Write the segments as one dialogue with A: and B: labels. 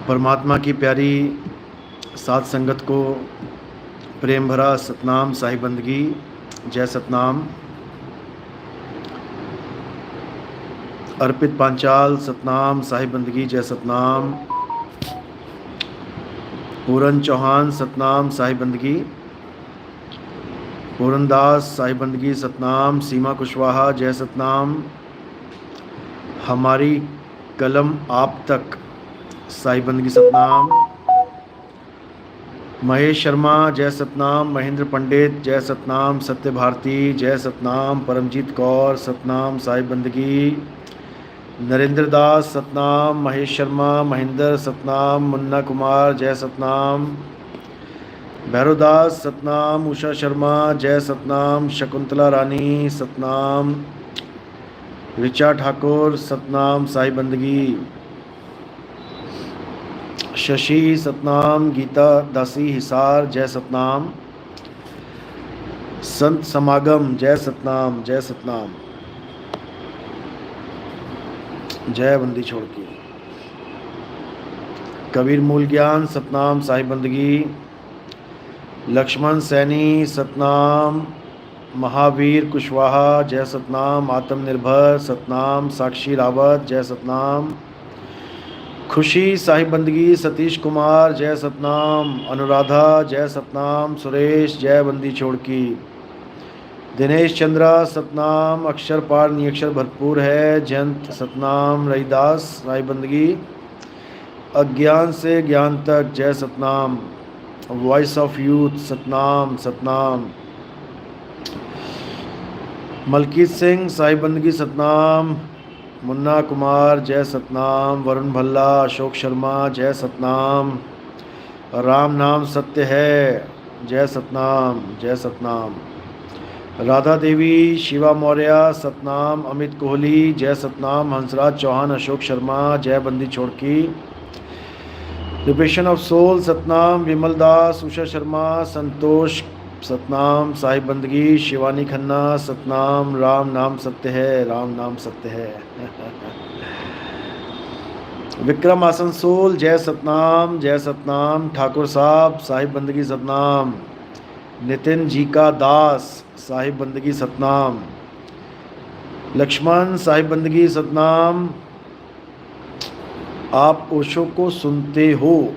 A: परमात्मा की प्यारी साथ संगत को प्रेम भरा सतनाम साहिब बंदगी। जय सतनाम। अर्पित पांचाल सतनाम साहिब बंदगी। जय सतनाम। पूरन चौहान सतनाम साहिब बंदगी। पूरनदास साहिब बंदगी सतनाम। सीमा कुशवाहा जय सतनाम। हमारी कलम आप तक साहिब बंदगी सतनाम। महेश शर्मा जय सतनाम। महेंद्र पंडित जय सतनाम। सत्य भारती जय सतनाम। परमजीत कौर सतनाम साहिब बंदगी। नरेंद्र दास सतनाम। महेश शर्मा महेंद्र सतनाम। मुन्ना कुमार जय सतनाम। भैरव दास सतनाम। उषा शर्मा जय सतनाम। शकुंतला रानी सतनाम। ऋचा ठाकुर सतनाम साहिब बंदगी। शशि सतनाम। गीता दासी हिसार जय सतनाम। संत समागम जय सतनाम। जय सतनाम। जय बंदी छोड़ की। कबीर मूल ज्ञान सतनाम साहिब बंदगी। लक्ष्मण सैनी सतनाम। महावीर कुशवाहा जय सतनाम। आत्मनिर्भर सतनाम। साक्षी रावत जय सतनाम। खुशी साहिब बंदगी। सतीश कुमार जय सतनाम। अनुराधा जय सतनाम। सुरेश जय बंदी छोड़ की। दिनेश चंद्रा सतनाम। अक्षर पार नियक्षर भरपूर है। जयंत सतनाम। रहीदास साहिब बंदगी। अज्ञान से ज्ञान तक जय Satnam. Voice of youth Satnam Satnam. Malkit Singh Sahib Bandagi Satnam. Munna Kumar जय सतनाम। वरुण भल्ला अशोक शर्मा जय सतनाम। राम नाम सत्य है जय सतनाम। जय सतनाम। राधा देवी शिवा मौर्य सतनाम। अमित कोहली जय सतनाम। हंसराज चौहान अशोक शर्मा जय बंदी छोड़ की। Liberation of soul Satnam. Vimal Das Usha Sharma Santosh Satnam Sahib बंदगी। शिवानी खन्ना सतनाम। राम नाम सत्य है। राम नाम सत्य है। विक्रम आसनसोल जय सतनाम। जय सतनाम। ठाकुर साहब साहिब बंदगी सतनाम। नितिन जी का दास साहिब बंदगी सतनाम। लक्ष्मण साहिब बंदगी सतनाम। आप ओशो को सुनते हो,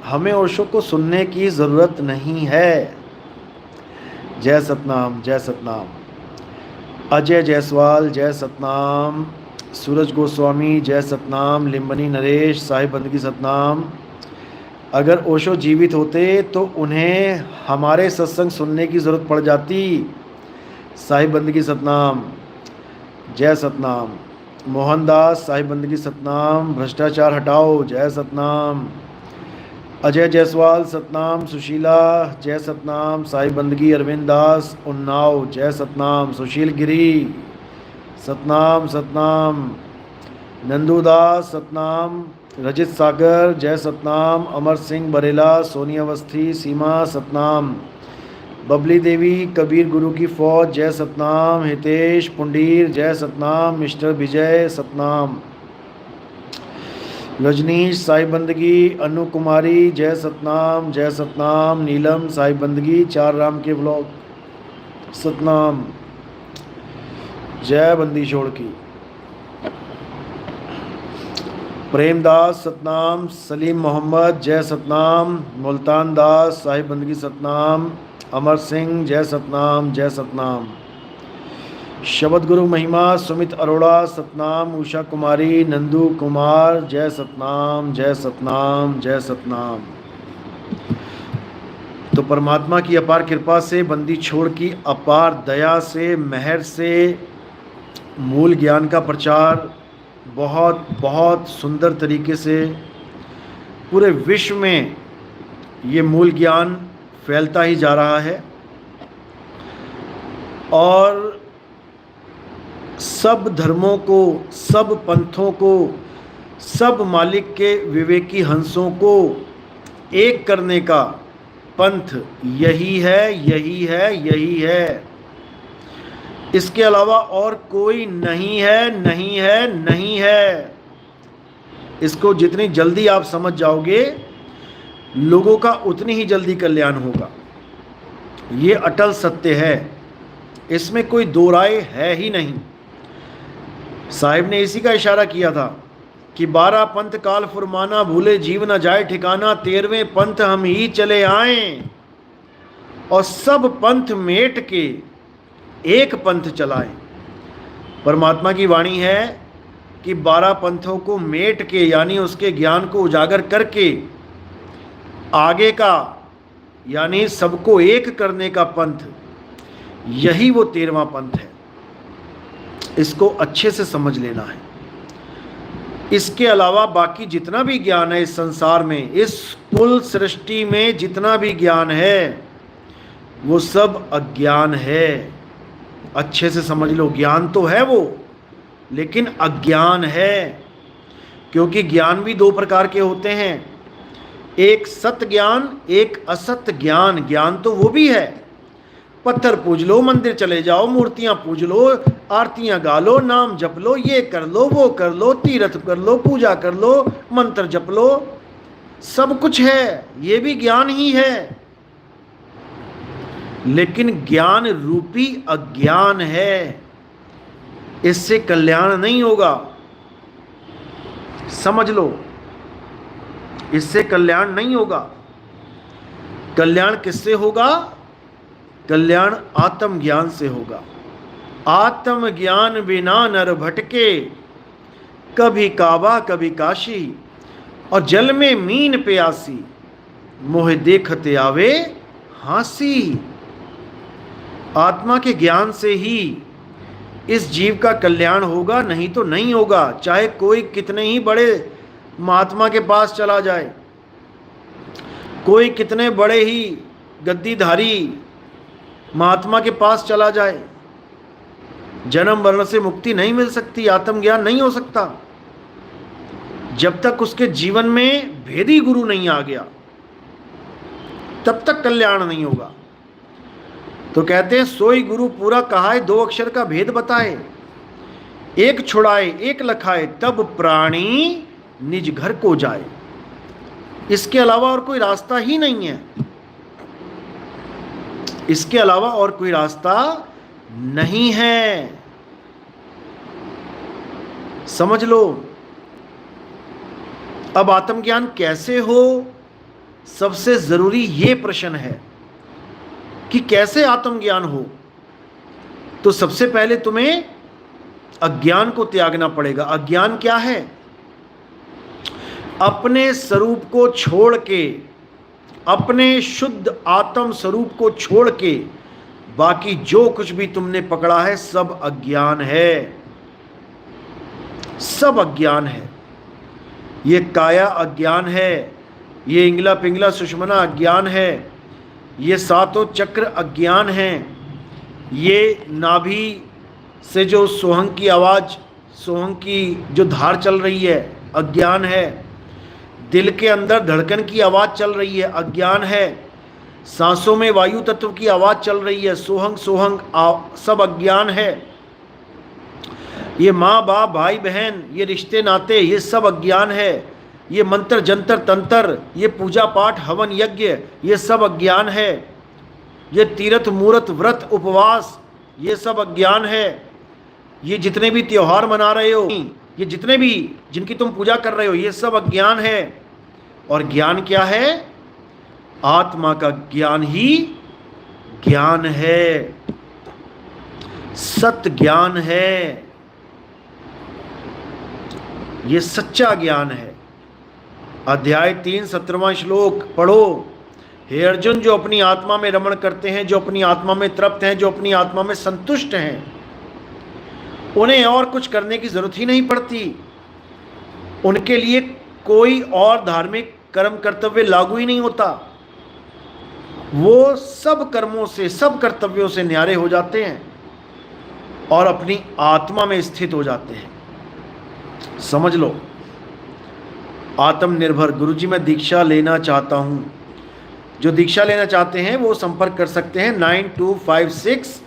A: हमें ओशो को सुनने की ज़रूरत नहीं है। जय सतनाम। जय सतनाम। अजय जायसवाल जय सतनाम। सूरज गोस्वामी जय सतनाम। लिम्बनी नरेश साहिब बंदगी सतनाम। अगर ओशो जीवित होते तो उन्हें हमारे सत्संग सुनने की ज़रूरत पड़ जाती। साहिब बंदगी सतनाम। जय सतनाम। मोहनदास साहिब बंदगी सतनाम। भ्रष्टाचार हटाओ जय सतनाम। अजय जायसवाल सतनाम। सुशीला जय सतनाम साहिब बंदगी। अरविंद दास उन्नाव जय सतनाम। सुशील गिरी सतनाम सतनाम। नंदू दास सतनाम। रजित सागर जय सतनाम। अमर सिंह बरेला सोनी अवस्थी सीमा सतनाम। बबली देवी कबीर गुरु की फौज जय सतनाम। हितेश पुंडीर जय सतनाम। मिस्टर विजय सतनाम। रजनीश साहिब बंदगी। अनु कुमारी जय सतनाम। जय सतनाम। नीलम साहिब बंदगी। चार राम के ब्लॉक सतनाम। जय बंदी छोड़ की। प्रेमदास सतनाम। सलीम मोहम्मद जय सतनाम। मुल्तान दास साहिब बंदगी सतनाम। अमर सिंह जय सतनाम। जय सतनाम। शब्द गुरु महिमा सुमित अरोड़ा सतनाम। उषा कुमारी नंदू कुमार जय सतनाम। जय सतनाम। जय सतनाम। तो परमात्मा की अपार कृपा से, बंदी छोड़ की अपार दया से, मेहर से मूल ज्ञान का प्रचार बहुत बहुत सुंदर तरीके से पूरे विश्व में ये मूल ज्ञान फैलता ही जा रहा है। और सब धर्मों को, सब पंथों को, सब मालिक के विवेकी हंसों को एक करने का पंथ यही है, यही है, यही है। इसके अलावा और कोई नहीं है, नहीं है, नहीं है। इसको जितनी जल्दी आप समझ जाओगे, लोगों का उतनी ही जल्दी कल्याण होगा। ये अटल सत्य है, इसमें कोई दो राय है ही नहीं। साहिब ने इसी का इशारा किया था कि 12 पंथ काल फुरमाना, भूले जीव न जाए ठिकाना, 13वें पंथ हम ही चले आए और सब पंथ मेट के एक पंथ चलाएं। परमात्मा की वाणी है कि 12 पंथों को मेट के, यानी उसके ज्ञान को उजागर करके आगे का, यानी सबको एक करने का पंथ, यही वो 13वां पंथ है। इसको अच्छे से समझ लेना है। इसके अलावा बाकी जितना भी ज्ञान है इस संसार में, इस कुल सृष्टि में जितना भी ज्ञान है, वो सब अज्ञान है। अच्छे से समझ लो, ज्ञान तो है वो, लेकिन अज्ञान है। क्योंकि ज्ञान भी दो प्रकार के होते हैं, एक सत्य ज्ञान, एक असत्य ज्ञान। ज्ञान तो वो भी है, पत्थर पूज लो, मंदिर चले जाओ, मूर्तियां पूज लो, आरतियां गा लो, नाम जप लो, ये कर लो, वो कर लो, तीर्थ कर लो, पूजा कर लो, मंत्र जप लो, सब कुछ है, ये भी ज्ञान ही है। लेकिन ज्ञान रूपी अज्ञान है, इससे कल्याण नहीं होगा। समझ लो, इससे कल्याण नहीं होगा। कल्याण किससे होगा? कल्याण आत्मज्ञान से होगा। आत्मज्ञान बिना नर भटके, कभी काबा कभी काशी, और जल में मीन प्यासी, मोह देखते आवे हासी। आत्मा के ज्ञान से ही इस जीव का कल्याण होगा, नहीं तो नहीं होगा। चाहे कोई कितने ही बड़े महात्मा के पास चला जाए, कोई कितने बड़े ही गद्दीधारी महात्मा के पास चला जाए, जन्म मरण से मुक्ति नहीं मिल सकती, आत्मज्ञान नहीं हो सकता जब तक उसके जीवन में भेदी गुरु नहीं आ गया, तब तक कल्याण नहीं होगा। तो कहते हैं सोई गुरु पूरा कहाए, 2 अक्षर का भेद बताए, एक छुड़ाए एक लखाए, तब प्राणी निज घर को जाए। इसके अलावा और कोई रास्ता ही नहीं है, इसके अलावा और कोई रास्ता नहीं है। समझ लो। अब आत्मज्ञान कैसे हो, सबसे जरूरी ये प्रश्न है कि कैसे आत्मज्ञान हो। तो सबसे पहले तुम्हें अज्ञान को त्यागना पड़ेगा। अज्ञान क्या है? अपने स्वरूप को छोड़ के, अपने शुद्ध आत्म स्वरूप को छोड़ के बाकी जो कुछ भी तुमने पकड़ा है सब अज्ञान है, सब अज्ञान है। ये काया अज्ञान है, ये इंगला पिंगला सुषमना अज्ञान है, ये 7 चक्र अज्ञान हैं, ये नाभि से जो सोहंग की आवाज़, सोहंग की जो धार चल रही है अज्ञान है, दिल के अंदर धड़कन की आवाज़ चल रही है अज्ञान है, सांसों में वायु तत्व की आवाज़ चल रही है सोहंग सोहंग, सब अज्ञान है। ये माँ बाप भाई बहन, ये रिश्ते नाते, ये सब अज्ञान है। ये मंत्र जंतर तंत्र, ये पूजा पाठ हवन यज्ञ, ये सब अज्ञान है। ये तीर्थ मूर्त व्रत उपवास, ये सब अज्ञान है। ये जितने भी त्योहार मना रहे हो, ये जितने भी जिनकी तुम पूजा कर रहे हो, ये सब अज्ञान है। और ज्ञान क्या है? आत्मा का ज्ञान ही ज्ञान है, सत्य ज्ञान है, ये सच्चा ज्ञान है। अध्याय 3 17वां श्लोक पढ़ो। हे अर्जुन, जो अपनी आत्मा में रमण करते हैं, जो अपनी आत्मा में तृप्त हैं, जो अपनी आत्मा में संतुष्ट हैं, उन्हें और कुछ करने की जरूरत ही नहीं पड़ती। उनके लिए कोई और धार्मिक कर्म कर्तव्य लागू ही नहीं होता। वो सब कर्मों से, सब कर्तव्यों से न्यारे हो जाते हैं और अपनी आत्मा में स्थित हो जाते हैं। समझ लो। आत्मनिर्भर। गुरुजी मैं दीक्षा लेना चाहता हूँ। जो दीक्षा लेना चाहते हैं वो संपर्क कर सकते हैं 9256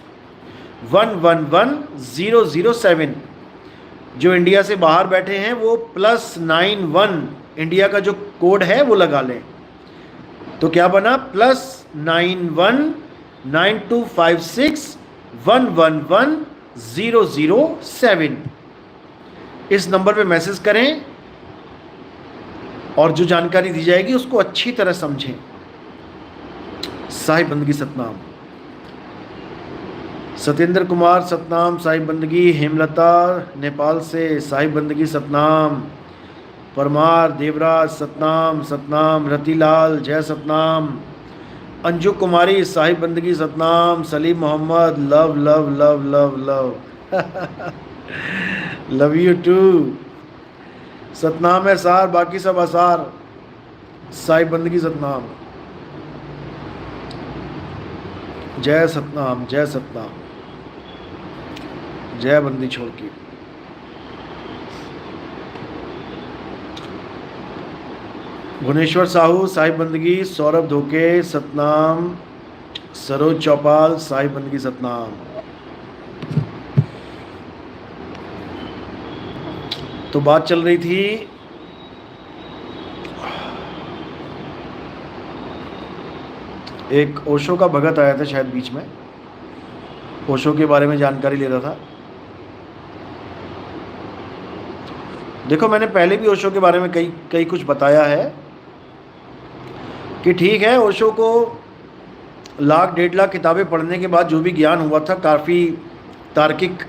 A: 111 007। जो इंडिया से बाहर बैठे हैं वो +91 इंडिया का जो कोड है वो लगा लें। तो क्या बना, +919256111007। इस नंबर पे मैसेज करें और जो जानकारी दी जाएगी उसको अच्छी तरह समझें। साहिब बंदगी सतनाम। सत्येंद्र कुमार सतनाम साहिब बंदगी। हेमलता नेपाल से साहिब बंदगी सतनाम। परमार देवराज सतनाम सतनाम। रतिलाल जय Satnam. Anju Kumari Sahib Bandagi Satnam. Salim Mohammad love love love love love love you too. Satnam है सार, बाकी सब आसार। साहिब बंदगी सतनाम। जय सतनाम जय सतनाम। जय बंदी छोड़ की। भुवनेश्वर साहू साहिब बंदगी। सौरभ धोके सतनाम। सरोज चौपाल साहिब बंदगी सतनाम। तो बात चल रही थी एक ओशो का भगत आया था शायद बीच में, ओशो के बारे में जानकारी ले रहा था। देखो मैंने पहले भी ओशो के बारे में कई कुछ बताया है कि ठीक है, ओशो को 1,00,000-1,50,000 किताबें पढ़ने के बाद जो भी ज्ञान हुआ था, काफ़ी तार्किक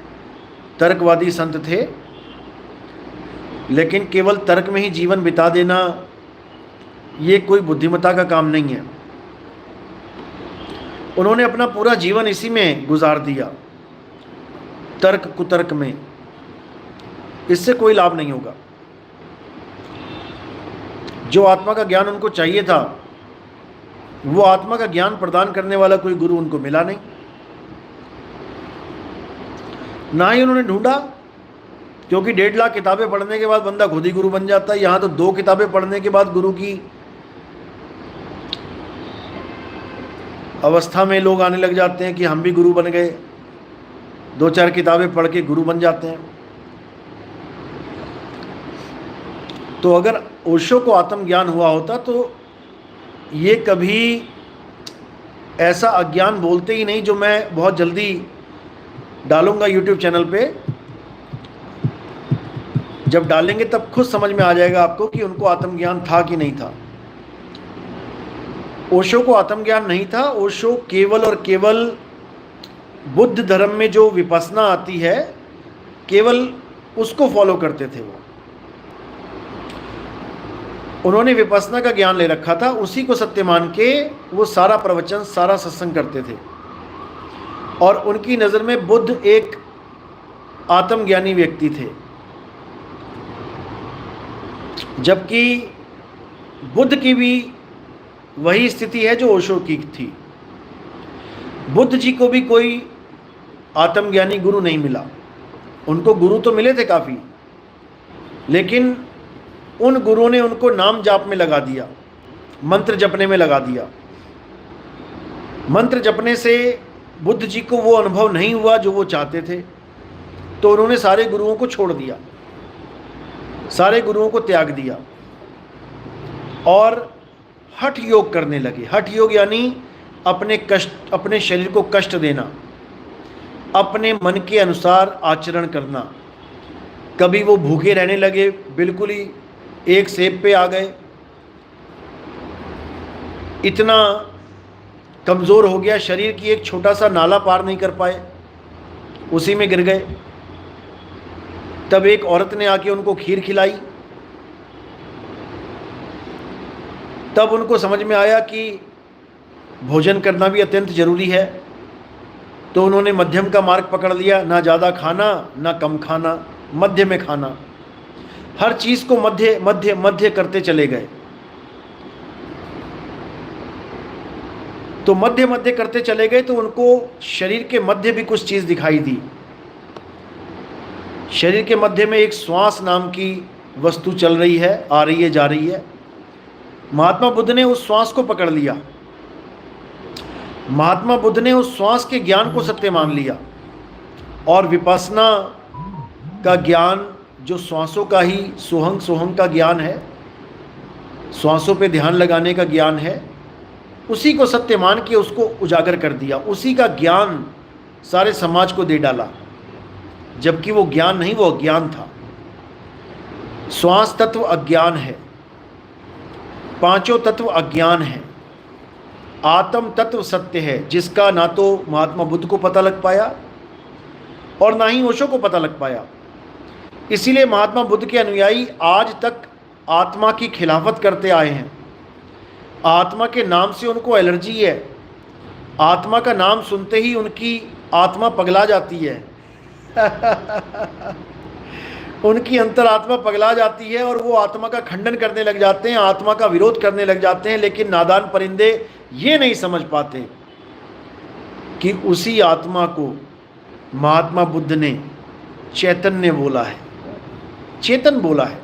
A: तर्कवादी संत थे, लेकिन केवल तर्क में ही जीवन बिता देना ये कोई बुद्धिमत्ता का काम नहीं है। उन्होंने अपना पूरा जीवन इसी में गुजार दिया, तर्क कुतर्क में। इससे कोई लाभ नहीं होगा। जो आत्मा का ज्ञान उनको चाहिए था, वो आत्मा का ज्ञान प्रदान करने वाला कोई गुरु उनको मिला नहीं, ना ही उन्होंने ढूंढा, क्योंकि 1,50,000 किताबें पढ़ने के बाद बंदा खुद ही गुरु बन जाता है। यहाँ तो 2 किताबें पढ़ने के बाद गुरु की अवस्था में लोग आने लग जाते हैं कि हम भी गुरु बन गए। 2-4 किताबें पढ़ के गुरु बन जाते हैं। तो अगर ओशो को आत्मज्ञान हुआ होता तो ये कभी ऐसा अज्ञान बोलते ही नहीं, जो मैं बहुत जल्दी डालूंगा यूट्यूब चैनल पे। जब डालेंगे तब खुद समझ में आ जाएगा आपको कि उनको आत्मज्ञान था कि नहीं था। ओशो को आत्मज्ञान नहीं था। ओशो केवल और केवल बुद्ध धर्म में जो विपस्सना आती है, केवल उसको फॉलो करते थे। उन्होंने विपस्सना का ज्ञान ले रखा था, उसी को सत्य मान के वो सारा प्रवचन, सारा सत्संग करते थे। और उनकी नज़र में बुद्ध एक आत्मज्ञानी व्यक्ति थे, जबकि बुद्ध की भी वही स्थिति है जो ओशो की थी। बुद्ध जी को भी कोई आत्मज्ञानी गुरु नहीं मिला। उनको गुरु तो मिले थे काफ़ी, लेकिन उन गुरुओं ने उनको नाम जाप में लगा दिया, मंत्र जपने में लगा दिया। मंत्र जपने से बुद्ध जी को वो अनुभव नहीं हुआ जो वो चाहते थे, तो उन्होंने सारे गुरुओं को छोड़ दिया, सारे गुरुओं को त्याग दिया और हठ योग करने लगे। हठ योग यानी अपने शरीर को कष्ट देना, अपने मन के अनुसार आचरण करना। कभी वो भूखे रहने लगे, बिल्कुल ही एक सेब पे आ गए, इतना कमज़ोर हो गया शरीर की एक छोटा सा नाला पार नहीं कर पाए, उसी में गिर गए। तब एक औरत ने आके उनको खीर खिलाई। तब उनको समझ में आया कि भोजन करना भी अत्यंत ज़रूरी है। तो उन्होंने मध्यम का मार्ग पकड़ लिया, ना ज़्यादा खाना ना कम खाना, मध्य में खाना। हर चीज़ को मध्य मध्य मध्य करते चले गए। तो मध्य मध्य करते चले गए तो उनको शरीर के मध्य भी कुछ चीज़ दिखाई दी। शरीर के मध्य में एक श्वास नाम की वस्तु चल रही है, आ रही है, जा रही है। महात्मा बुद्ध ने उस श्वास को पकड़ लिया। महात्मा बुद्ध ने उस श्वास के ज्ञान को सत्य मान लिया और विपस्सना का ज्ञान जो श्वासों का ही सोहंग सोहंग का ज्ञान है, श्वासों पे ध्यान लगाने का ज्ञान है, उसी को सत्य मान के उसको उजागर कर दिया, उसी का ज्ञान सारे समाज को दे डाला, जबकि वो ज्ञान नहीं, वो अज्ञान था। श्वास तत्व अज्ञान है, पांचों तत्व अज्ञान है, आत्म तत्व सत्य है, जिसका ना तो महात्मा बुद्ध को पता लग पाया और ना ही ओशो को पता लग पाया। इसीलिए महात्मा बुद्ध के अनुयायी आज तक आत्मा की खिलाफत करते आए हैं। आत्मा के नाम से उनको एलर्जी है, आत्मा का नाम सुनते ही उनकी आत्मा पगला जाती है उनकी अंतरात्मा पगला जाती है और वो आत्मा का खंडन करने लग जाते हैं, आत्मा का विरोध करने लग जाते हैं। लेकिन नादान परिंदे ये नहीं समझ पाते कि उसी आत्मा को महात्मा बुद्ध ने चैतन्य बोला है, चेतन बोला है।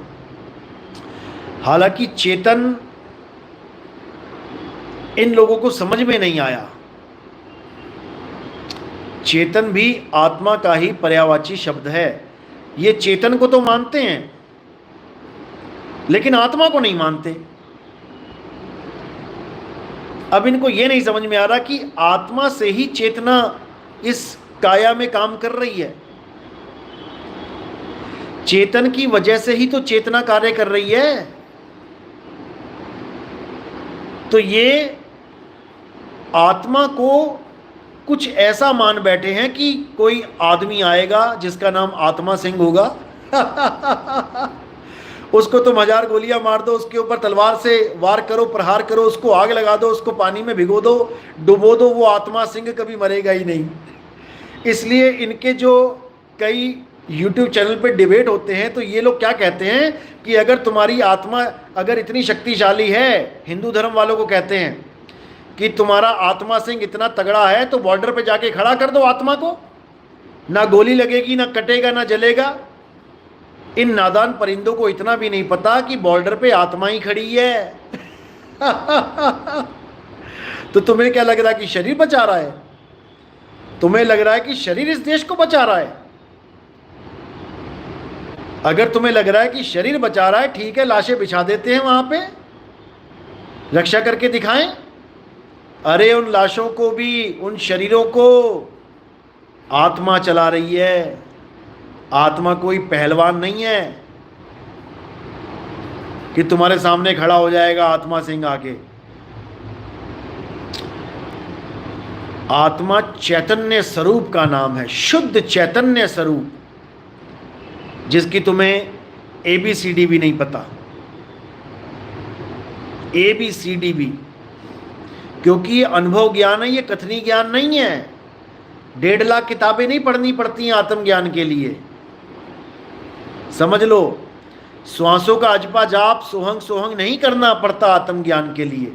A: हालांकि चेतन इन लोगों को समझ में नहीं आया। चेतन भी आत्मा का ही पर्यायवाची शब्द है। ये चेतन को तो मानते हैं लेकिन आत्मा को नहीं मानते। अब इनको ये नहीं समझ में आ रहा कि आत्मा से ही चेतना इस काया में काम कर रही है, चेतन की वजह से ही तो चेतना कार्य कर रही है। तो ये आत्मा को कुछ ऐसा मान बैठे हैं कि कोई आदमी आएगा जिसका नाम आत्मा सिंह होगा उसको तुम 1000 गोलियां मार दो, उसके ऊपर तलवार से वार करो, प्रहार करो, उसको आग लगा दो, उसको पानी में भिगो दो, डुबो दो, वो आत्मा सिंह कभी मरेगा ही नहीं। इसलिए इनके जो कई YouTube चैनल पे डिबेट होते हैं तो ये लोग क्या कहते हैं कि अगर तुम्हारी आत्मा अगर इतनी शक्तिशाली है, हिंदू धर्म वालों को कहते हैं कि तुम्हारा आत्मा सिंह इतना तगड़ा है तो बॉर्डर पे जाके खड़ा कर दो आत्मा को, ना गोली लगेगी, ना कटेगा, ना जलेगा। इन नादान परिंदों को इतना भी नहीं पता कि बॉर्डर पे आत्मा ही खड़ी है तो तुम्हें क्या लग रहा है कि शरीर बचा रहा है? तुम्हें लग रहा है कि शरीर इस देश को बचा रहा है? अगर तुम्हें लग रहा है कि शरीर बचा रहा है, ठीक है, लाशें बिछा देते हैं वहां पे, रक्षा करके दिखाएं। अरे उन लाशों को भी, उन शरीरों को आत्मा चला रही है। आत्मा कोई पहलवान नहीं है कि तुम्हारे सामने खड़ा हो जाएगा आत्मा सिंह आके। आत्मा चैतन्य स्वरूप का नाम है, शुद्ध चैतन्य स्वरूप, जिसकी तुम्हें ABCD भी नहीं पता, ABCD भी, क्योंकि ये अनुभव ज्ञान है, ये कथनी ज्ञान नहीं है। 1.5 लाख किताबें नहीं पढ़नी पड़ती हैं आत्मज्ञान के लिए, समझ लो। श्वासों का अजपा जाप सोहंग सोहंग नहीं करना पड़ता आत्मज्ञान के लिए,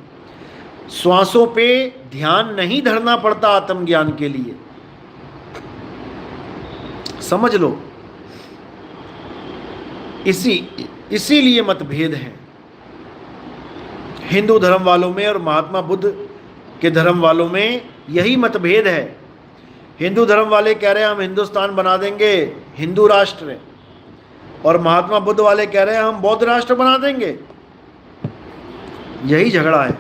A: श्वासों पे ध्यान नहीं धरना पड़ता आत्मज्ञान के लिए, समझ लो। इसीलिए मतभेद है हिंदू धर्म वालों में और महात्मा बुद्ध के धर्म वालों में, यही मतभेद है। हिंदू धर्म वाले कह रहे हैं हम हिंदुस्तान बना देंगे हिंदू राष्ट्र, और महात्मा बुद्ध वाले कह रहे हैं हम बौद्ध राष्ट्र बना देंगे। यही झगड़ा है।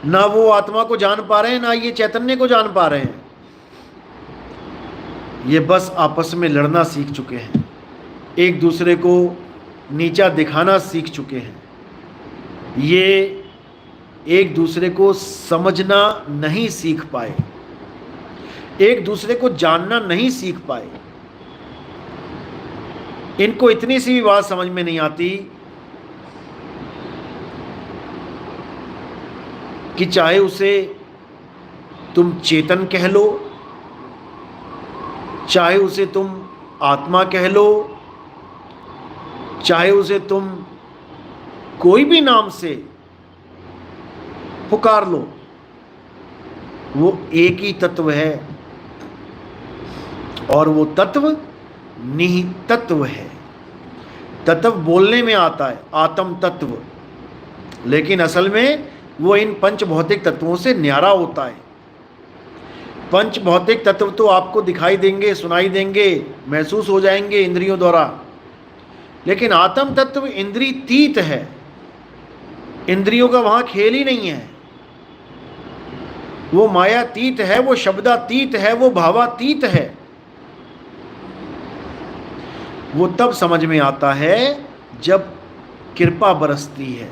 A: ना वो आत्मा को जान पा रहे हैं, ना ये चैतन्य को जान पा रहे हैं। ये बस आपस में लड़ना सीख चुके हैं, एक दूसरे को नीचा दिखाना सीख चुके हैं। ये एक दूसरे को समझना नहीं सीख पाए, एक दूसरे को जानना नहीं सीख पाए। इनको इतनी सी भी बात समझ में नहीं आती कि चाहे उसे तुम चेतन कह लो, चाहे उसे तुम आत्मा कह लो, चाहे उसे तुम कोई भी नाम से पुकार लो, वो एक ही तत्व है, और वो तत्व निहित तत्व है। तत्व बोलने में आता है, आत्म तत्व, लेकिन असल में वो इन पंच भौतिक तत्वों से न्यारा होता है। पंच भौतिक तत्व तो आपको दिखाई देंगे, सुनाई देंगे, महसूस हो जाएंगे इंद्रियों द्वारा, लेकिन आत्म तत्व इंद्रियतीत है, इंद्रियों का वहां खेल ही नहीं है। वो मायातीत है, वो शब्दातीत है, वो भावातीत है। वो तब समझ में आता है जब कृपा बरसती है,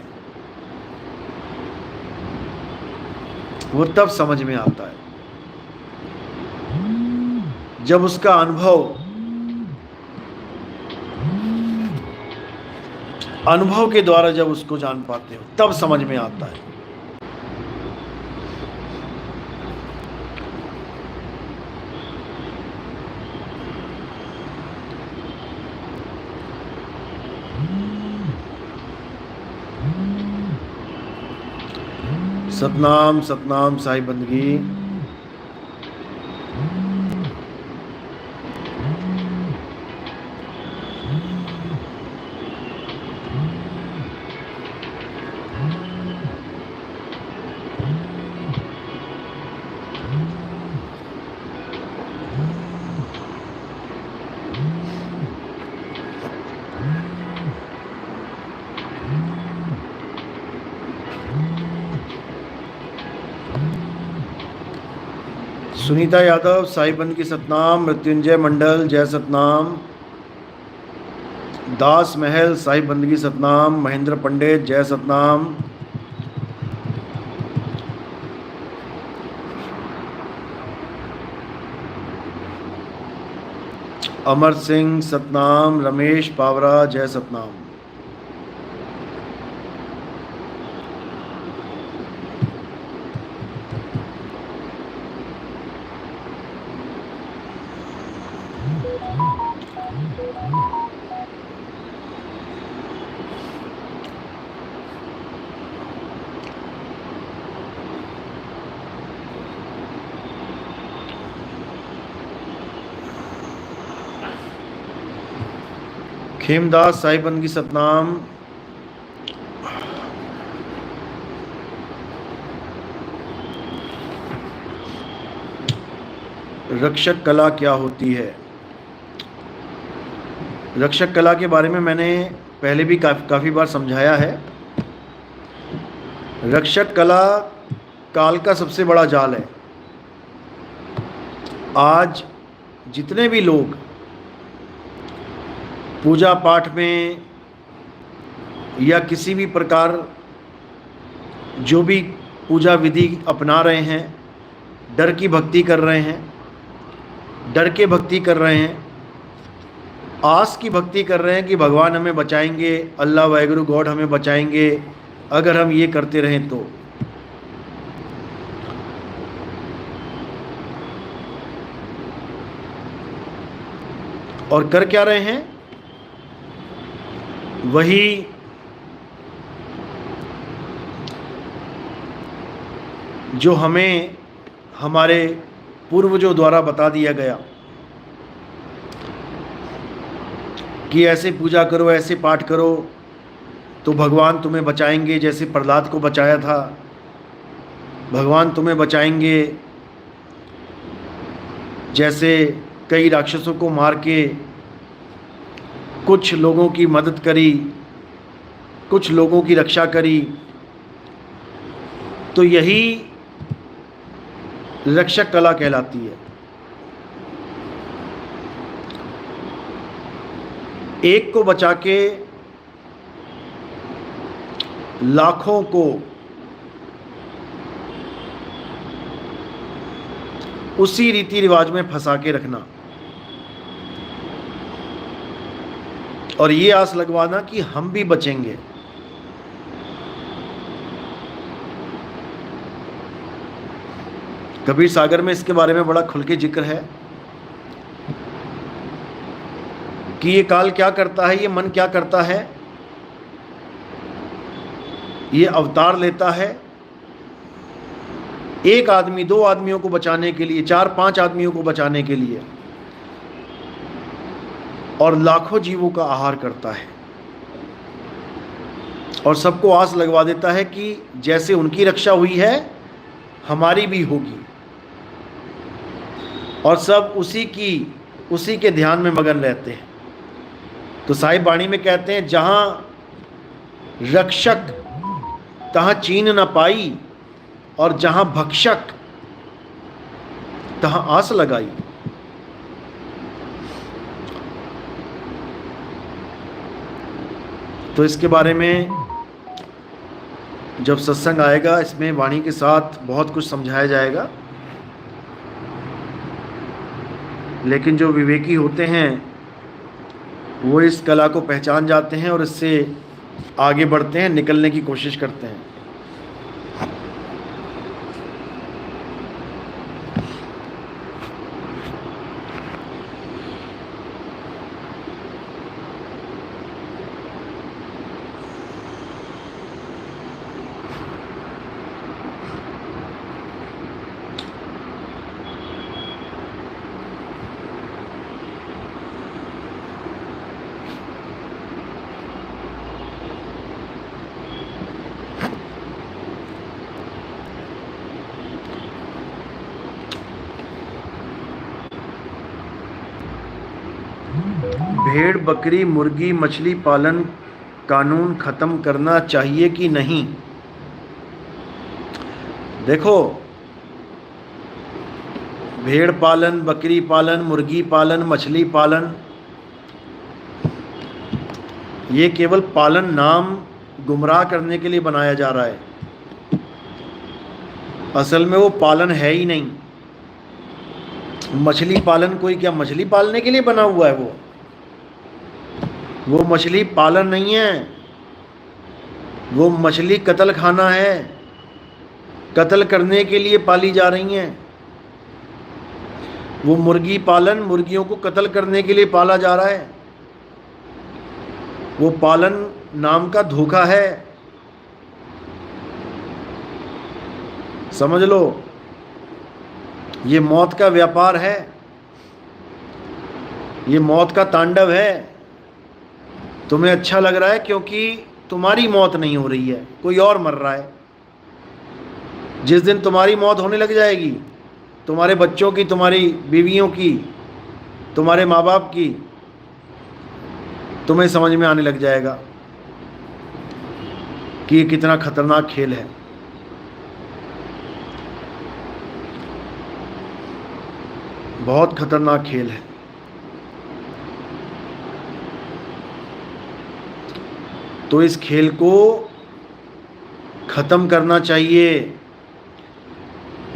A: वो तब समझ में आता है, जब उसका अनुभव के द्वारा जब उसको जान पाते हो तब समझ में आता है। सतनाम सतनाम साईं बंदगी। सुनीता यादव साईं बंद की सतनाम। मृत्युंजय मंडल जय सतनाम। दास महल साईं बंदगी सतनाम। महेंद्र पंडित जय सतनाम। अमर सिंह सतनाम। रमेश पावरा जय सतनाम। खेमदास साईं बंदगी सतनाम। रक्षक कला क्या होती है? रक्षक कला के बारे में मैंने पहले भी काफ़ी बार समझाया है। रक्षक कला काल का सबसे बड़ा जाल है। आज जितने भी लोग पूजा पाठ में या किसी भी प्रकार जो भी पूजा विधि अपना रहे हैं, डर की भक्ति कर रहे हैं, डर के भक्ति कर रहे हैं, आस की भक्ति कर रहे हैं कि भगवान हमें बचाएंगे, अल्लाह वाहिगुरु गॉड हमें बचाएंगे अगर हम ये करते रहें तो। और कर क्या रहे हैं? वही जो हमें हमारे पूर्वजों द्वारा बता दिया गया कि ऐसे पूजा करो, ऐसे पाठ करो तो भगवान तुम्हें बचाएंगे। जैसे प्रहलाद को बचाया था, भगवान तुम्हें बचाएंगे। जैसे कई राक्षसों को मार के कुछ लोगों की मदद करी, कुछ लोगों की रक्षा करी, तो यही रक्षक कला कहलाती है। एक को बचा के लाखों को उसी रीति रिवाज में फंसा के रखना और ये आस लगवाना कि हम भी बचेंगे। कबीर सागर में इसके बारे में बड़ा खुल के जिक्र है कि ये काल क्या करता है, ये मन क्या करता है। ये अवतार लेता है एक आदमी, दो आदमियों को बचाने के लिए, चार पांच आदमियों को बचाने के लिए, और लाखों जीवों का आहार करता है और सबको आस लगवा देता है कि जैसे उनकी रक्षा हुई है हमारी भी होगी। और सब उसी के ध्यान में मगन रहते हैं। तो साहिब बाणी में कहते हैं, जहाँ रक्षक तहाँ चीन न पाई, और जहाँ भक्षक तहाँ आस लगाई। तो इसके बारे में जब सत्संग आएगा, इसमें वाणी के साथ बहुत कुछ समझाया जाएगा। लेकिन जो विवेकी होते हैं वो इस कला को पहचान जाते हैं और इससे आगे बढ़ते हैं, निकलने की कोशिश करते हैं। भेड़ बकरी मुर्गी मछली पालन कानून खत्म करना चाहिए कि नहीं? देखो, भेड़ पालन, बकरी पालन, मुर्गी पालन, मछली पालन, ये केवल पालन नाम गुमराह करने के लिए बनाया जा रहा है। असल में वो पालन है ही नहीं। मछली पालन कोई क्या मछली पालने के लिए बना हुआ है? वो मछली पालन नहीं है, वो मछली कत्ल खाना है। कत्ल करने के लिए पाली जा रही हैं। वो मुर्गी पालन, मुर्गियों को कत्ल करने के लिए पाला जा रहा है। वो पालन नाम का धोखा है, समझ लो। ये मौत का व्यापार है, ये मौत का तांडव है। तुम्हें अच्छा लग रहा है क्योंकि तुम्हारी मौत नहीं हो रही है, कोई और मर रहा है। जिस दिन तुम्हारी मौत होने लग जाएगी, तुम्हारे बच्चों की, तुम्हारी बीवियों की, तुम्हारे माँ बाप की, तुम्हें समझ में आने लग जाएगा कि ये कितना खतरनाक खेल है। बहुत खतरनाक खेल है। तो इस खेल को ख़त्म करना चाहिए।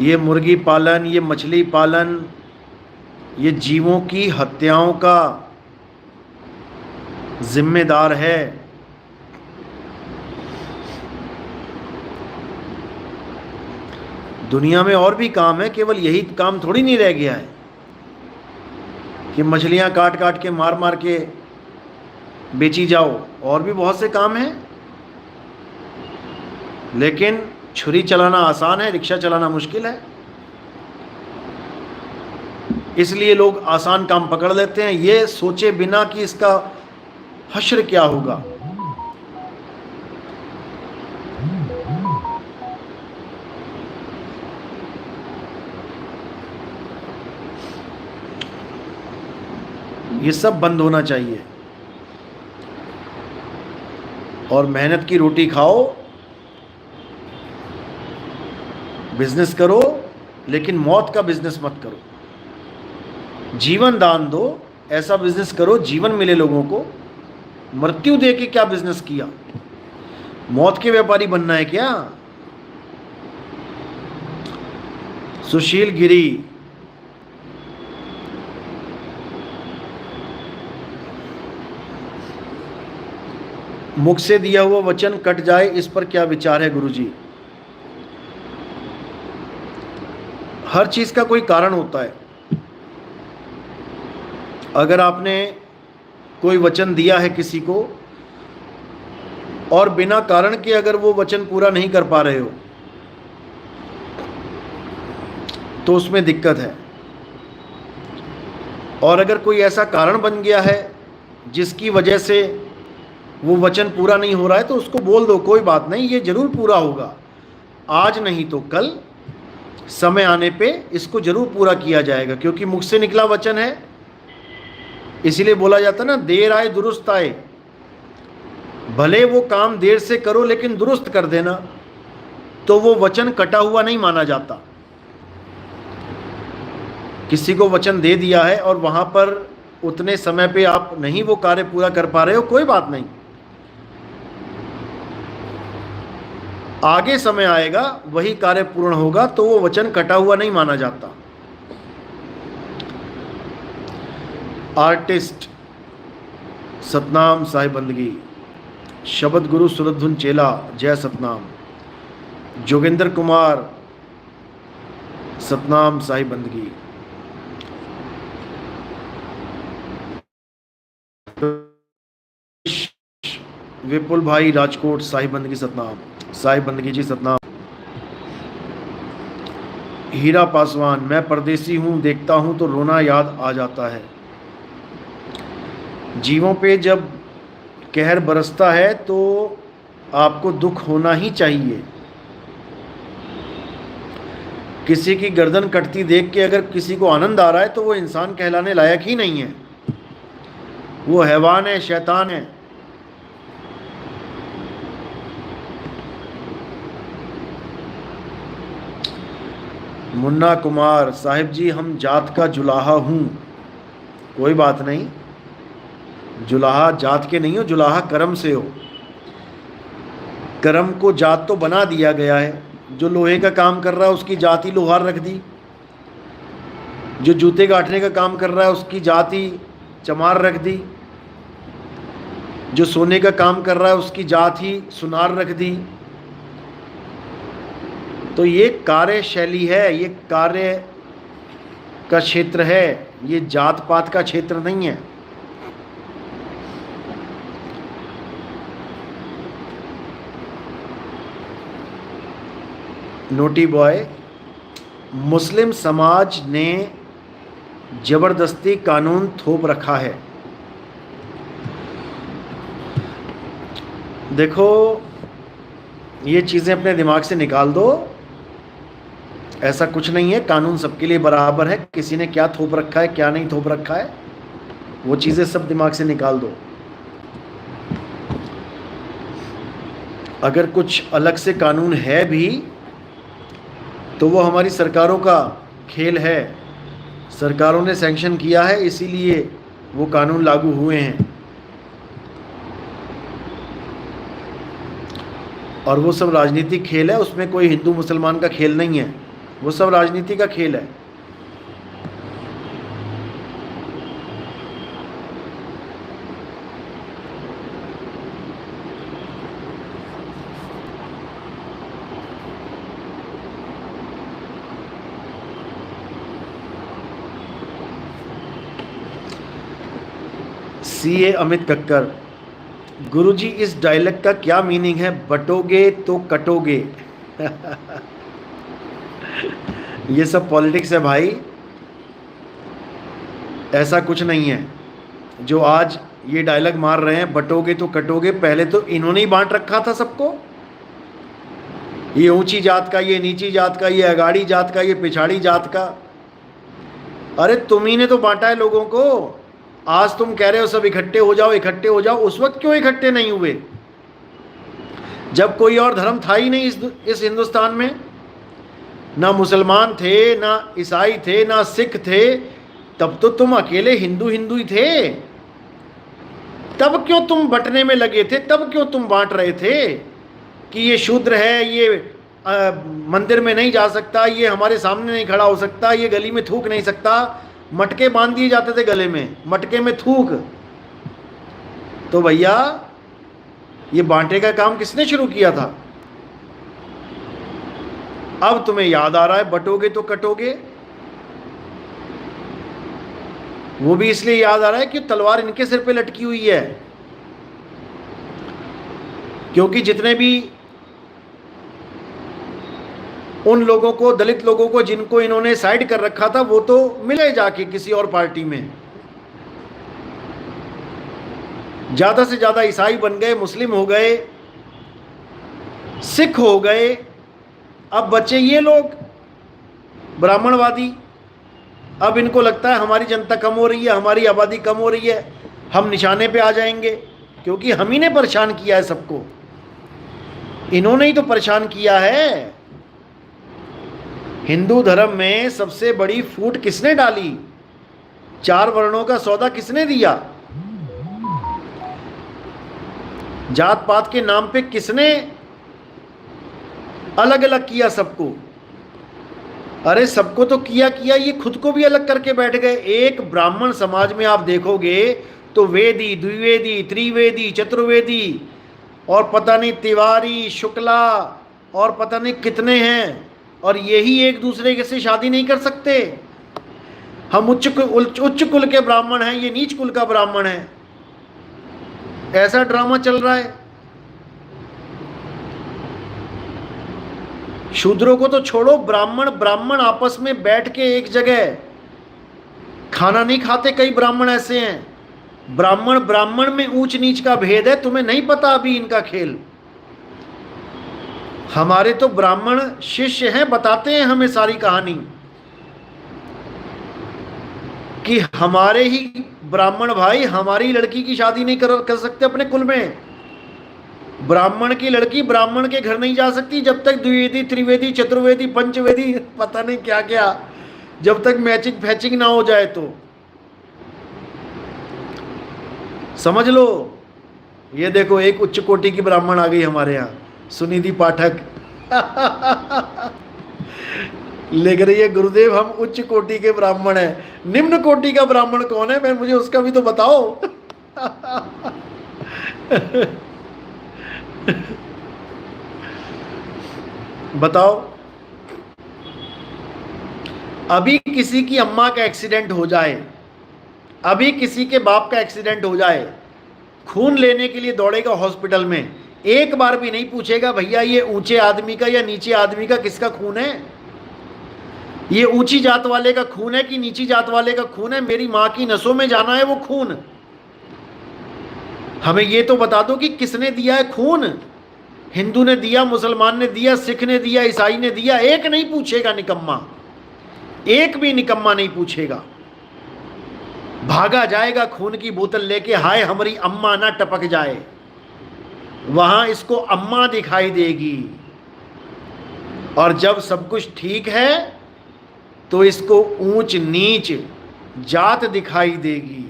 A: ये मुर्गी पालन, ये मछली पालन, ये जीवों की हत्याओं का जिम्मेदार है। दुनिया में और भी काम है, केवल यही काम थोड़ी नहीं रह गया है कि मछलियां काट काट के, मार मार के बेची जाओ। और भी बहुत से काम हैं। लेकिन छुरी चलाना आसान है, रिक्शा चलाना मुश्किल है। इसलिए लोग आसान काम पकड़ लेते हैं, ये सोचे बिना कि इसका हश्र क्या होगा। ये सब बंद होना चाहिए। और मेहनत की रोटी खाओ, बिजनेस करो, लेकिन मौत का बिजनेस मत करो। जीवन दान दो, ऐसा बिजनेस करो जीवन मिले लोगों को। मृत्यु दे के क्या बिजनेस किया? मौत के व्यापारी बनना है क्या? सुशील गिरी, मुख से दिया हुआ वचन कट जाए, इस पर क्या विचार है गुरुजी? हर चीज का कोई कारण होता है। अगर आपने कोई वचन दिया है किसी को और बिना कारण के अगर वो वचन पूरा नहीं कर पा रहे हो, तो उसमें दिक्कत है। और अगर कोई ऐसा कारण बन गया है जिसकी वजह से वो वचन पूरा नहीं हो रहा है, तो उसको बोल दो, कोई बात नहीं, ये जरूर पूरा होगा। आज नहीं तो कल, समय आने पे इसको जरूर पूरा किया जाएगा, क्योंकि मुख से निकला वचन है, इसीलिए बोला जाता ना, देर आए दुरुस्त आए। भले वो काम देर से करो लेकिन दुरुस्त कर देना, तो वो वचन कटा हुआ नहीं माना जाता। किसी को वचन दे दिया है और वहां पर उतने समय पे आप नहीं वो कार्य पूरा कर पा रहे हो, कोई बात नहीं, आगे समय आएगा वही कार्य पूर्ण होगा, तो वो वचन कटा हुआ नहीं माना जाता। आर्टिस्ट सतनाम साहिब बंदगी, शब्द गुरु सुरधुन चेला जय सतनाम, जोगेंद्र कुमार सतनाम साहिब बंदगी, विपुल भाई राजकोट साहिब बंदगी सतनाम, साहिब बंदगी जी सतनाम। हीरा पासवान, मैं परदेसी हूँ, देखता हूँ तो रोना याद आ जाता है। जीवों पे जब कहर बरसता है तो आपको दुख होना ही चाहिए। किसी की गर्दन कटती देख के अगर किसी को आनंद आ रहा है तो वो इंसान कहलाने लायक ही नहीं है, वो हैवान है, शैतान है। मुन्ना कुमार साहिब जी, हम जात का जुलाहा हूँ। कोई बात नहीं, जुलाहा जात के नहीं हो, जुलाहा कर्म से हो। कर्म को जात तो बना दिया गया है। जो लोहे का काम कर रहा है उसकी जात ही लोहार रख दी, जो जूते गांठने का काम कर रहा है उसकी जात ही चमार रख दी, जो सोने का काम कर रहा है उसकी जात ही सुनार रख दी। तो ये कार्य शैली है, ये कार्य का क्षेत्र है, ये जात पात का क्षेत्र नहीं है। नोटी बॉय, मुस्लिम समाज ने जबरदस्ती कानून थोप रखा है। देखो, ये चीज़ें अपने दिमाग से निकाल दो। ऐसा कुछ नहीं है, कानून सबके लिए बराबर है। किसी ने क्या थोप रखा है, क्या नहीं थोप रखा है, वो चीज़ें सब दिमाग से निकाल दो। अगर कुछ अलग से कानून है भी तो वो हमारी सरकारों का खेल है। सरकारों ने सैंक्शन किया है, इसीलिए वो कानून लागू हुए हैं। और वो सब राजनीतिक खेल है, उसमें कोई हिंदू मुसलमान का खेल नहीं है, वो सब राजनीति का खेल है। सीए अमित कक्कर, गुरुजी इस डायलॉग का क्या मीनिंग है, बटोगे तो कटोगे। ये सब पॉलिटिक्स है भाई, ऐसा कुछ नहीं है। जो आज ये डायलॉग मार रहे हैं बटोगे तो कटोगे, पहले तो इन्होंने ही बांट रखा था सबको। ये ऊंची जात का, ये नीची जात का, ये अगाड़ी जात का, ये पिछाड़ी जात का। अरे तुम ही ने तो बांटा है लोगों को। आज तुम कह रहे हो सब इकट्ठे हो जाओ, इकट्ठे हो जाओ। उस वक्त क्यों इकट्ठे नहीं हुए जब कोई और धर्म था ही नहीं इस हिंदुस्तान में? ना मुसलमान थे, ना ईसाई थे, ना सिख थे। तब तो तुम अकेले हिंदू हिंदू ही थे। तब क्यों तुम बंटने में लगे थे? तब क्यों तुम बांट रहे थे कि ये शूद्र है, ये मंदिर में नहीं जा सकता, ये हमारे सामने नहीं खड़ा हो सकता, ये गली में थूक नहीं सकता। मटके बांध दिए जाते थे गले में, मटके में थूक। तो भैया ये बांटे का काम किसने शुरू किया था? अब तुम्हें याद आ रहा है बटोगे तो कटोगे। वो भी इसलिए याद आ रहा है कि तलवार इनके सिर पे लटकी हुई है। क्योंकि जितने भी उन लोगों को, दलित लोगों को जिनको इन्होंने साइड कर रखा था, वो तो मिले जाके किसी और पार्टी में। ज्यादा से ज्यादा ईसाई बन गए, मुस्लिम हो गए, सिख हो गए। अब बचे ये लोग ब्राह्मणवादी। अब इनको लगता है हमारी जनता कम हो रही है, हमारी आबादी कम हो रही है, हम निशाने पे आ जाएंगे, क्योंकि हम ही ने परेशान किया है सबको, इन्होंने ही तो परेशान किया है। हिंदू धर्म में सबसे बड़ी फूट किसने डाली? 4 वर्णों का सौदा किसने दिया? जात पात के नाम पे किसने अलग अलग किया सबको? अरे सबको तो किया, ये खुद को भी अलग करके बैठ गए। एक ब्राह्मण समाज में आप देखोगे तो वेदी, द्विवेदी, त्रिवेदी, चतुर्वेदी और पता नहीं तिवारी, शुक्ला और पता नहीं कितने हैं, और यही एक दूसरे से शादी नहीं कर सकते। हम उच्च कुल के ब्राह्मण हैं, ये नीच कुल का ब्राह्मण है। ऐसा ड्रामा चल रहा है। शूद्रों को तो छोड़ो, ब्राह्मण आपस में बैठ के एक जगह खाना नहीं खाते। कई ब्राह्मण ऐसे हैं, ब्राह्मण में ऊंच नीच का भेद है, तुम्हें नहीं पता अभी इनका खेल। हमारे तो ब्राह्मण शिष्य हैं, बताते हैं हमें सारी कहानी कि हमारे ही ब्राह्मण भाई हमारी लड़की की शादी नहीं कर सकते अपने कुल में। ब्राह्मण की लड़की ब्राह्मण के घर नहीं जा सकती जब तक द्विवेदी, त्रिवेदी, चतुर्वेदी, पंचवेदी, पता नहीं क्या क्या, जब तक मैचिंग फैचिंग ना हो जाए। तो समझ लो, ये देखो एक उच्च कोटि की ब्राह्मण आ गई हमारे यहाँ, सुनिधि पाठक लिख रही है, गुरुदेव हम उच्च कोटि के ब्राह्मण हैं। निम्न कोटि का ब्राह्मण कौन है? मैं मुझे उसका भी तो बताओ। बताओ, अभी किसी की अम्मा का एक्सीडेंट हो जाए, अभी किसी के बाप का एक्सीडेंट हो जाए, खून लेने के लिए दौड़ेगा हॉस्पिटल में, एक बार भी नहीं पूछेगा भैया ये ऊंचे आदमी का या नीचे आदमी का किसका खून है, ये ऊंची जात वाले का खून है कि नीची जात वाले का खून है, मेरी मां की नसों में जाना है वो खून। हमें ये तो बता दो कि किसने दिया है खून। हिंदू ने दिया, मुसलमान ने दिया, सिख ने दिया, ईसाई ने दिया, एक नहीं पूछेगा निकम्मा, एक भी निकम्मा नहीं पूछेगा। भागा जाएगा खून की बोतल लेके, हाय हमारी अम्मा ना टपक जाए, वहां इसको अम्मा दिखाई देगी। और जब सब कुछ ठीक है तो इसको ऊंच नीच जात दिखाई देगी।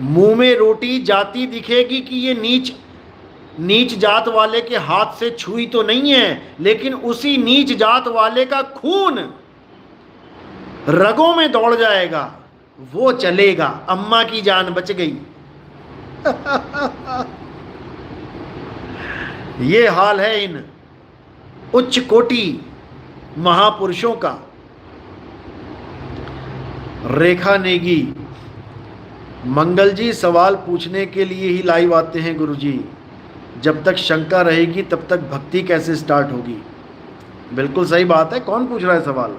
A: मुंह में रोटी जाती दिखेगी कि ये नीच जात वाले के हाथ से छुई तो नहीं है, लेकिन उसी नीच जात वाले का खून रगों में दौड़ जाएगा, वो चलेगा, अम्मा की जान बच गई। ये हाल है इन उच्च कोटि महापुरुषों का। रेखा नेगी, मंगल जी सवाल पूछने के लिए ही लाइव आते हैं गुरुजी, जब तक शंका रहेगी तब तक भक्ति कैसे स्टार्ट होगी। बिल्कुल सही बात है। कौन पूछ रहा है सवाल?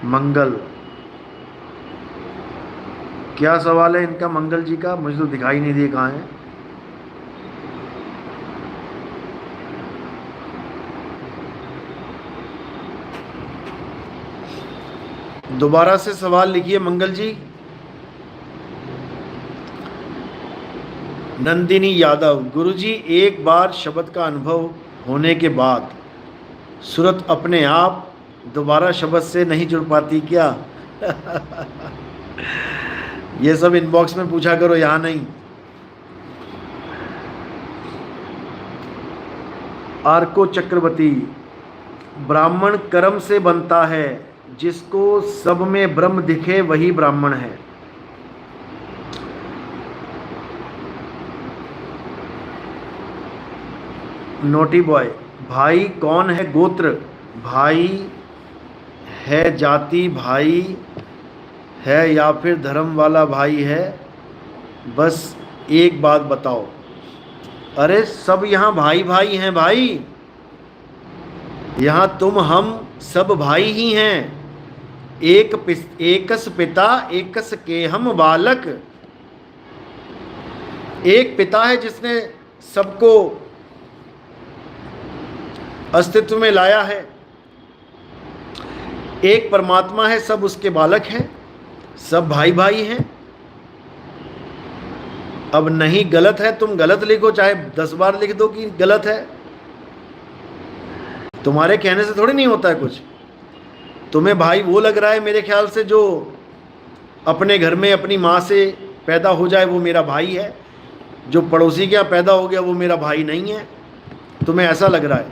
A: मंगल, क्या सवाल है इनका मंगल जी का? मुझे तो दिखाई नहीं दिए कहाँ है। दोबारा से सवाल लिखिए मंगल जी। नंदिनी यादव, गुरुजी एक बार शब्द का अनुभव होने के बाद सूरत अपने आप दोबारा शब्द से नहीं जुड़ पाती क्या? ये सब इनबॉक्स में पूछा करो, यहाँ नहीं। आर्को चक्रवर्ती, ब्राह्मण कर्म से बनता है, जिसको सब में ब्रह्म दिखे वही ब्राह्मण है। नोटी बॉय, भाई कौन है गोत्र? भाई है जाति, भाई है या फिर धर्म वाला भाई है? बस एक बात बताओ। अरे सब यहाँ भाई भाई हैं भाई, यहाँ तुम हम सब भाई ही हैं। एकस पिता एकस के हम बालक। एक पिता है जिसने सबको अस्तित्व में लाया है, एक परमात्मा है, सब उसके बालक हैं, सब भाई भाई हैं। अब नहीं गलत है, तुम गलत लिखो, चाहे 10 बार लिख दो कि गलत है, तुम्हारे कहने से थोड़ी नहीं होता है कुछ। तुम्हें भाई वो लग रहा है मेरे ख्याल से जो अपने घर में अपनी माँ से पैदा हो जाए वो मेरा भाई है, जो पड़ोसी के यहाँ पैदा हो गया वो मेरा भाई नहीं है, तुम्हें ऐसा लग रहा है,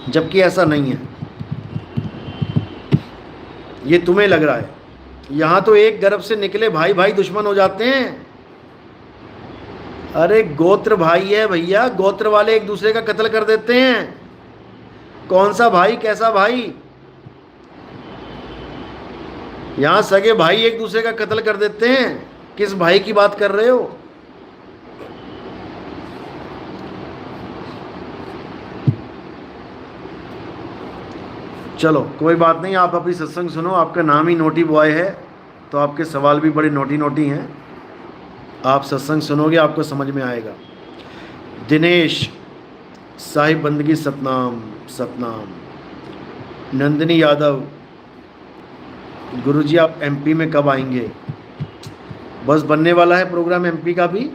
A: जबकि ऐसा नहीं है, ये तुम्हें लग रहा है। यहाँ तो एक गर्भ से निकले भाई भाई दुश्मन हो जाते हैं। अरे गोत्र भाई है भैया, गोत्र वाले एक दूसरे का कत्ल कर देते हैं। कौन सा भाई, कैसा भाई? यहां सगे भाई एक दूसरे का कत्ल कर देते हैं। किस भाई की बात कर रहे हो? चलो कोई बात नहीं, आप अभी सत्संग सुनो। आपका नाम ही नोटी बॉय है तो आपके सवाल भी बड़े नोटी नोटी हैं। आप सत्संग सुनोगे आपको समझ में आएगा। दिनेश साहिब बंदगी सतनाम सतनाम। नंदिनी यादव, गुरुजी आप एमपी में कब आएंगे? बस बनने वाला है प्रोग्राम एमपी का भी,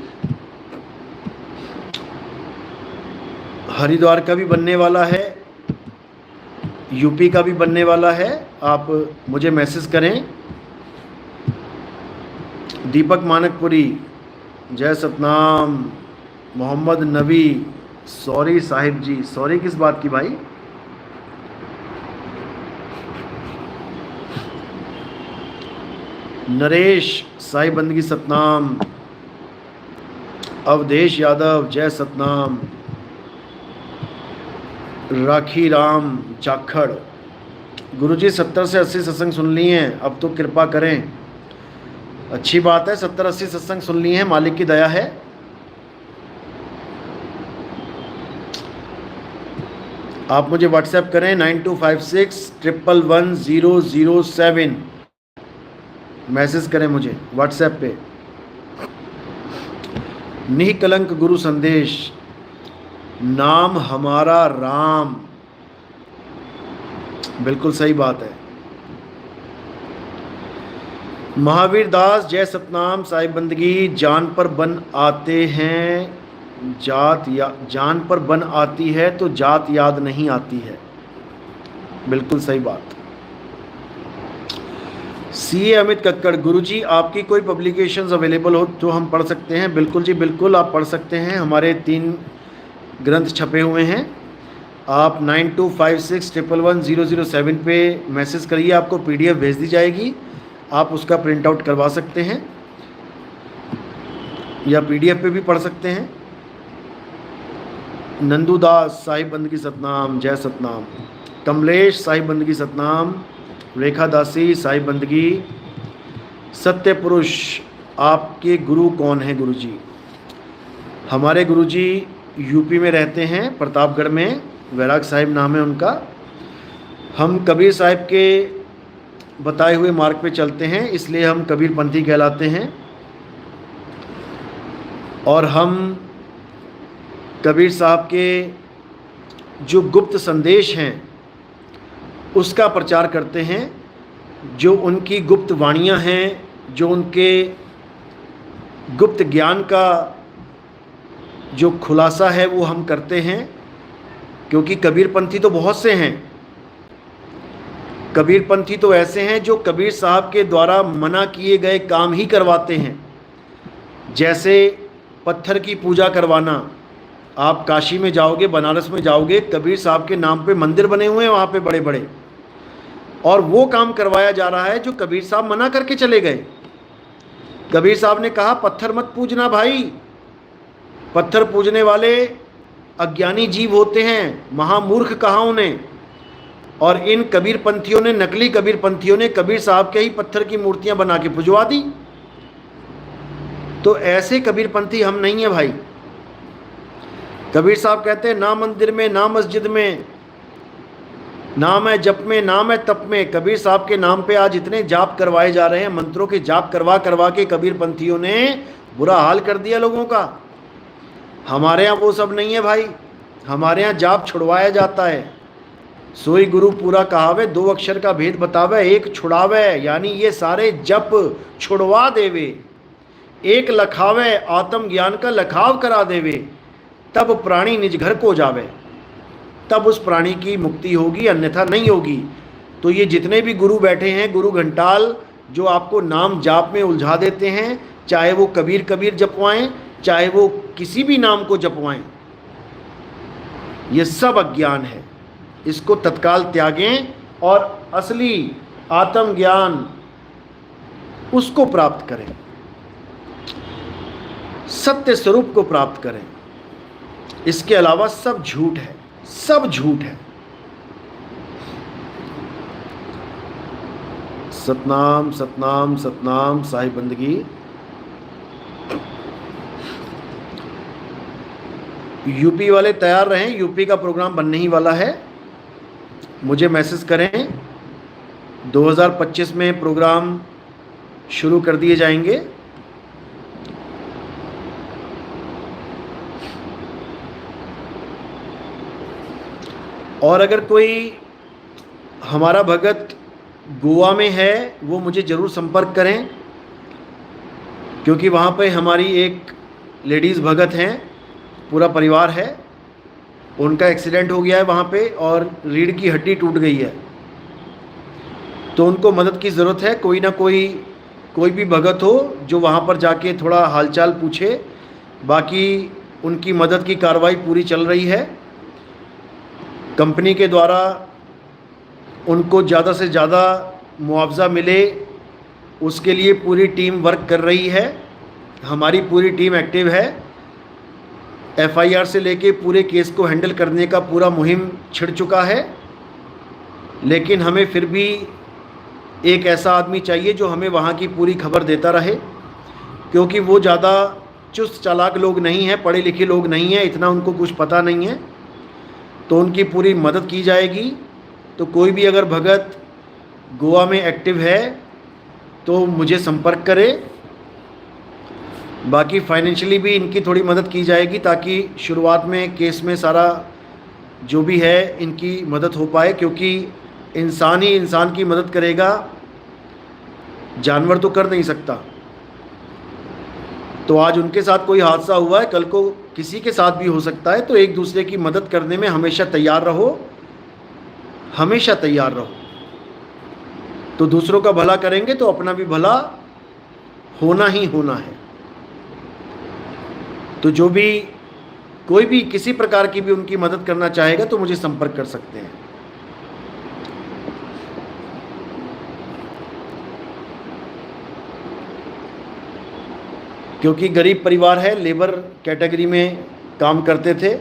A: हरिद्वार का भी बनने वाला है, यूपी का भी बनने वाला है। आप मुझे मैसेज करें। दीपक मानकपुरी, जय सतनाम। मोहम्मद नबी, सॉरी साहिब जी। सॉरी किस बात की भाई? नरेश साहिब बंदगी सतनाम। अवधेश यादव, जय सतनाम। राखी राम जाखड़, गुरुजी 70 से 80 सत्संग सुन लिए हैं, अब तो कृपा करें। अच्छी बात है, 70-80 सत्संग सुन लिए हैं, मालिक की दया है। आप मुझे व्हाट्सएप करें 9256111007, मैसेज करें मुझे व्हाट्सएप पे। निकलंक गुरु संदेश, नाम हमारा राम, बिल्कुल सही बात है। महावीर दास, जय सतनाम साहिब बंदगी। जान पर बन आते हैं, जान पर बन आती है तो जात याद नहीं आती है, बिल्कुल सही बात। सीए अमित कक्कड़, गुरुजी आपकी कोई पब्लिकेशंस अवेलेबल हो तो हम पढ़ सकते हैं? बिल्कुल जी बिल्कुल, आप पढ़ सकते हैं। हमारे 3 ग्रंथ छपे हुए हैं। आप 9256111007 पे मैसेज करिए, आपको पीडीएफ भेज दी जाएगी, आप उसका प्रिंट आउट करवा सकते हैं या पीडीएफ पे भी पढ़ सकते हैं। नंदूदास साहिब बंदगी सतनाम, जय सतनाम। कमलेश साहिब बंदगी सतनाम। रेखा दासी साहिब बंदगी। सत्य पुरुष, आपके गुरु कौन है गुरुजी? हमारे गुरुजी यूपी में रहते हैं, प्रतापगढ़ में, वैराग साहिब नाम है उनका। हम कबीर साहिब के बताए हुए मार्ग पे चलते हैं, इसलिए हम कबीरपंथी कहलाते हैं। और हम कबीर साहब के जो गुप्त संदेश हैं उसका प्रचार करते हैं। जो उनकी गुप्त वाणियाँ हैं, जो उनके गुप्त ज्ञान का जो खुलासा है वो हम करते हैं। क्योंकि कबीरपंथी तो बहुत से हैं, कबीरपंथी तो ऐसे हैं जो कबीर साहब के द्वारा मना किए गए काम ही करवाते हैं। जैसे पत्थर की पूजा करवाना, आप काशी में जाओगे, बनारस में जाओगे, कबीर साहब के नाम पे मंदिर बने हुए हैं वहाँ पे बड़े बड़े, और वो काम करवाया जा रहा है जो कबीर साहब मना करके चले गए। कबीर साहब ने कहा पत्थर मत पूजना भाई, पत्थर पूजने वाले अज्ञानी जीव होते हैं, महामूर्ख कहा उन्हें। और इन कबीरपंथियों ने, नकली कबीरपंथियों ने कबीर साहब के ही पत्थर की मूर्तियां बना के पुजवा दी। तो ऐसे कबीरपंथी हम नहीं है भाई। कबीर साहब कहते हैं ना मंदिर में, ना मस्जिद में, ना मैं जप में, ना मैं तप में। कबीर साहब के नाम पे आज इतने जाप करवाए जा रहे हैं, मंत्रों के जाप करवा करवा के कबीरपंथियों ने बुरा हाल कर दिया लोगों का। हमारे यहाँ वो सब नहीं है भाई, हमारे यहाँ जाप छुड़वाया जाता है। सोई गुरु पूरा कहावे, 2 अक्षर का भेद बतावे, एक छुड़ावे, यानी ये सारे जप छुड़वा देवे। एक लखावे, आत्म ज्ञान का लखाव करा देवे, तब प्राणी निज घर को जावे, तब उस प्राणी की मुक्ति होगी, अन्यथा नहीं होगी। तो ये जितने भी गुरु बैठे हैं, गुरु घंटाल, जो आपको नाम जाप में उलझा देते हैं, चाहे वो कबीर कबीर जपवाएं, चाहे वो किसी भी नाम को जपवाएं, ये सब अज्ञान है। इसको तत्काल त्यागें और असली आत्मज्ञान उसको प्राप्त करें, सत्य स्वरूप को प्राप्त करें। इसके अलावा सब झूठ है, सब झूठ है। सतनाम सतनाम सतनाम, साहिब बंदगी। यूपी वाले तैयार रहें, यूपी का प्रोग्राम बनने ही वाला है। मुझे मैसेज करें, 2025 में प्रोग्राम शुरू कर दिए जाएंगे। और अगर कोई हमारा भगत गोवा में है, वो मुझे ज़रूर संपर्क करें, क्योंकि वहाँ पे हमारी एक लेडीज़ भगत हैं, पूरा परिवार है, उनका एक्सीडेंट हो गया है वहाँ पे और रीढ़ की हड्डी टूट गई है। तो उनको मदद की ज़रूरत है। कोई ना कोई भी भगत हो जो वहाँ पर जाके थोड़ा हालचाल पूछे। बाकी उनकी मदद की कार्रवाई पूरी चल रही है। कंपनी के द्वारा उनको ज़्यादा से ज़्यादा मुआवजा मिले, उसके लिए पूरी टीम वर्क कर रही है। हमारी पूरी टीम एक्टिव है। FIR से लेके पूरे केस को हैंडल करने का पूरा मुहिम छिड़ चुका है। लेकिन हमें फिर भी एक ऐसा आदमी चाहिए जो हमें वहाँ की पूरी खबर देता रहे, क्योंकि वो ज़्यादा चुस्त चालाक लोग नहीं हैं, पढ़े लिखे लोग नहीं हैं, इतना उनको कुछ पता नहीं है। तो उनकी पूरी मदद की जाएगी। तो कोई भी अगर भगत गोवा में एक्टिव है तो मुझे संपर्क करे। बाकी फाइनेंशियली भी इनकी थोड़ी मदद की जाएगी, ताकि शुरुआत में केस में सारा जो भी है इनकी मदद हो पाए, क्योंकि इंसान ही इंसान की मदद करेगा, जानवर तो कर नहीं सकता। तो आज उनके साथ कोई हादसा हुआ है, कल को किसी के साथ भी हो सकता है। तो एक दूसरे की मदद करने में हमेशा तैयार रहो, हमेशा तैयार रहो। तो दूसरों का भला करेंगे तो अपना भी भला होना ही होना है। तो जो भी कोई भी किसी प्रकार की भी उनकी मदद करना चाहेगा तो मुझे संपर्क कर सकते हैं। क्योंकि गरीब परिवार है, लेबर कैटेगरी में काम करते थे,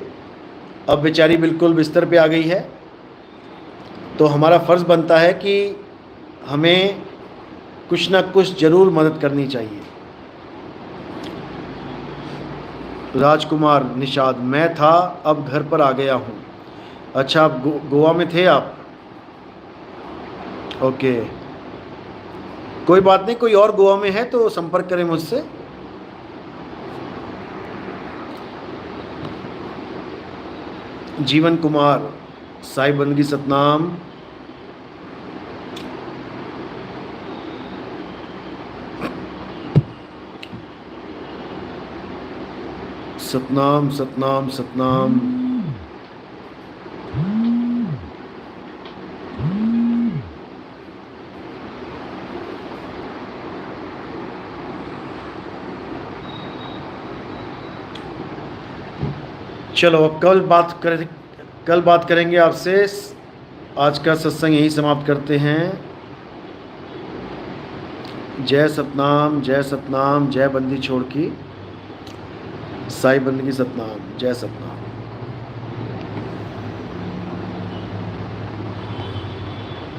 A: अब बेचारी बिल्कुल बिस्तर पे आ गई है। तो हमारा फ़र्ज़ बनता है कि हमें कुछ ना कुछ ज़रूर मदद करनी चाहिए। राजकुमार निषाद, मैं था, अब घर पर आ गया हूँ। अच्छा, आप गोवा में थे आप? ओके, कोई बात नहीं, कोई और गोवा में है तो संपर्क करें मुझसे। जीवन कुमार, साईं बंदगी सतनाम। सतनाम सतनाम सतनाम। चलो, अब कल बात करेंगे आपसे। आज का सत्संग यहीं समाप्त करते हैं। जय सतनाम, जय सतनाम, जय बंदी छोड़ की, साईं बंदगी सतनाम, जय सतनाम।